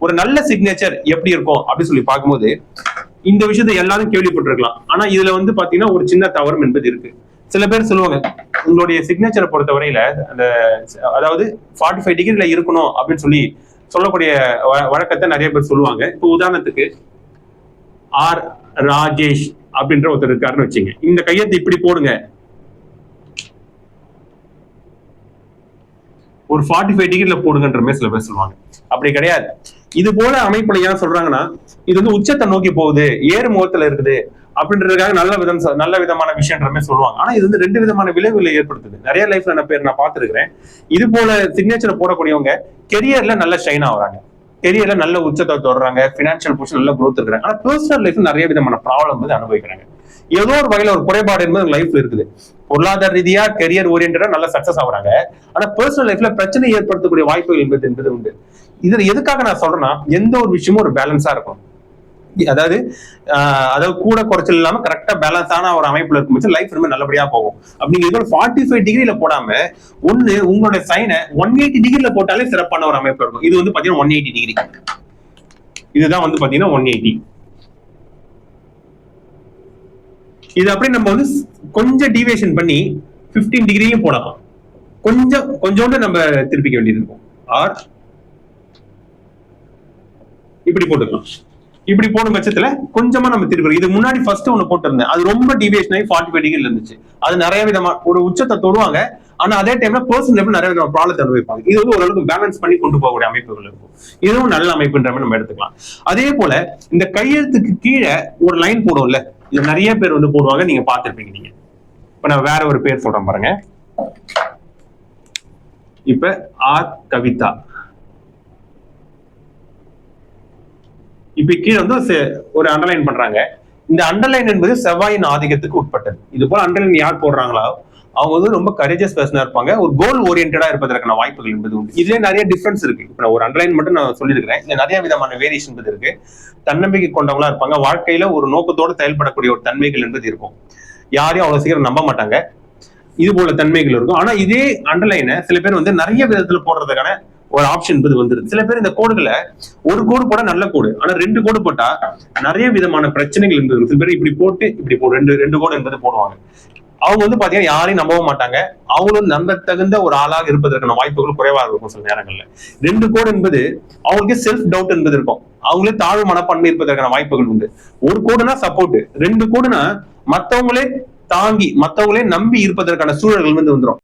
ஒரு நல்ல சிக்னேச்சர் எப்படி இருக்கும் அப்படின்னு சொல்லி பார்க்கும்போது இந்த விஷயத்தை எல்லாரும் கேள்விப்பட்டிருக்கலாம். ஆனா இதுல வந்து பாத்தீங்கன்னா ஒரு சின்ன தவறும் என்பது இருக்கு. சில பேர் சொல்லுவாங்க உங்களுடைய சிக்னேச்சரை பொறுத்த வரையில அந்த அதாவது 45 டிகிரில இருக்கணும் அப்படின்னு சொல்லி சொல்லக்கூடிய வழக்கத்தை நிறைய பேர் சொல்லுவாங்க. இப்போ உதாரணத்துக்கு ஆர் ராஜேஷ் அப்படின்ற ஒருத்தர் இருக்காருன்னு வச்சுங்க. இந்த கையெழுத்து இப்படி போடுங்க, ஒரு 45 டிகிரில போடுங்கன்ற மாதிரி சில பேர் சொல்லுவாங்க. அப்படி கிடையாது. இது போல அமைப்புல ஏன் சொல்றாங்கன்னா இது வந்து உச்சத்தை நோக்கி போகுது, ஏறு முகத்துல இருக்குது அப்படின்றதுக்காக நல்ல விதமான விஷயம்ன்ற மாதிரி சொல்லுவாங்க. ஆனா இது வந்து 2 விதமான விளைவுகளை ஏற்படுத்துது. நிறைய லைஃப்ல நான் பார்த்திருக்கிறேன். இது போல சிக்னேச்சர் போடக்கூடியவங்க கெரியர்ல நல்ல ஷைன் ஆகுறாங்க, கெரியர்ல நல்ல உச்சத்தை தொடர்றாங்க, பினான்சியல் பொசிஷன் நல்ல குரோத் இருக்கிறாங்க. ஆனா பர்சனல் லைஃப்ல நிறைய விதமான ப்ராப்ளம் வந்து அனுபவிக்கிறாங்க. ஏதோ ஒரு வகையில ஒரு குறைபாடு என்பது லைஃப்ல இருக்குது. பொருளாதார ரீதியா கெரியர் ஓரியன்டா நல்ல சக்சஸ் ஆகுறாங்க. ஆனா பர்சனல் லைஃப்ல பிரச்சனை ஏற்படுத்தக்கூடிய வாய்ப்புகள் என்பது உண்டு. இதுல எதுக்காக நான் சொல்றேன்னா எந்த ஒரு விஷயமும் ஒரு பேலன்ஸா இருக்கும். அதாவது கூட குறைச்சல் இல்லாம கரெக்டா பேலன்ஸான ஒரு அமைப்புல இருக்கும் லைஃப் ரொம்ப நல்லபடியா போகும். அப்படிங்கிறது 45 டிகிரில போடாம ஒண்ணு உங்களுடைய சைனை 180 டிகிரில போட்டாலே சிறப்பான ஒரு அமைப்பு இருக்கும். இது வந்து பாத்தீங்கன்னா 180 டிகிரி. இதுதான் வந்து பாத்தீங்கன்னா 180. இது அப்படி நம்ம வந்து கொஞ்சம் டீவியேஷன் பண்ணி 15 டிகிரியும் போடலாம். கொஞ்சோண்டு நம்ம திருப்பிக்க வேண்டியது இருக்கும். ஆர் இப்படி போட்டுக்கலாம். இப்படி போன பட்சத்துல கொஞ்சமா நம்ம திருப்பி இது முன்னாடி ஃபர்ஸ்ட் ஒண்ணு போட்டிருந்தேன், அது ரொம்ப டிவியேஷன் ஆகி 45 டிகிரில இருந்துச்சு. அது நிறைய விதமா ஒரு உச்சத்தை தொடுவாங்க. ஆனா அதே டைம்ல பர்சனல் லெவல் நிறைய விதமான ப்ராப்ளத்தை அனுபவிப்பாங்க. இது வந்து ஓரளவுக்கு பேலன்ஸ் பண்ணி கொண்டு போகக்கூடிய அமைப்புகள் இருக்கும். இதுவும் நல்ல அமைப்புன்ற மாதிரி நம்ம எடுத்துக்கலாம். அதே போல இந்த கையெழுத்துக்கு கீழே ஒரு லைன் போடும்ல, இது நிறைய பேர் வந்து போடுவாங்க, நீங்க பார்த்திருப்பீங்க. நீங்க இப்ப நான் வேற ஒரு பேர் சொல்றேன் பாருங்க. இப்ப ஆர் கவிதா. இப்ப கீழே வந்து ஒரு அண்டர்லைன் பண்றாங்க. இந்த அண்டர்லைன் என்பது செவ்வாயின் ஆதிக்கத்துக்கு உட்பட்டது. இது போல அண்டர்லைன் யார் போடுறாங்களோ அவங்க வந்து ரொம்ப கரேஜஸ் பர்சனா இருப்பாங்க, ஒரு கோல் ஓரியன்டா இருப்பதற்கான வாய்ப்புகள் என்பது உண்டு. இதுல நிறைய டிஃபரன்ஸ் இருக்கு. இப்ப நான் ஒரு அண்டர்லைன் மட்டும் நான் சொல்லியிருக்கிறேன். இதுல நிறைய விதமான வேரியேஷன் என்பது இருக்கு. தன்னம்பிக்கை கொண்டவங்களா இருப்பாங்க, வாழ்க்கையில ஒரு நோக்கத்தோடு செயல்படக்கூடிய ஒரு தன்மைகள் என்பது இருக்கும். யாரையும் அவ்வளவு சீக்கிரம் நம்ப மாட்டாங்க. இது போல தன்மைகள் இருக்கும். ஆனா இதே அண்டர்லைனை சில பேர் வந்து நிறைய விதத்துல போடுறதுக்கான ஒரு ஆப்ஷன் என்பது வந்துருது. சில பேர் இந்த கோடுகளை ஒரு கோடு போட நல்ல கோடு, ஆனா 2 கோடு போட்டா நிறைய விதமான பிரச்சனைகள் இருந்தது. சில பேர் இப்படி போட்டு இப்படி ரெண்டு கோடு என்பது போடுவாங்க. அவங்க வந்து பாத்தீங்கன்னா யாரையும் நம்பவும் மாட்டாங்க. அவங்களும் நம்ப தகுந்த ஒரு ஆளாக இருப்பதற்கான வாய்ப்புகள் குறைவாக இருக்கும். சில நேரங்கள்ல 2 கோடு என்பது அவங்களுக்கு செல்ஃப் டவுட் என்பது இருக்கும். அவங்களே தாழ்வு மனப்பான்மை இருப்பதற்கான வாய்ப்புகள் உண்டு. ஒரு கோடுனா சப்போர்ட், 2 கோடுனா மத்தவங்களே தாங்கி மத்தவங்களே நம்பி இருப்பதற்கான சூழல்கள் வந்து வந்துடும்.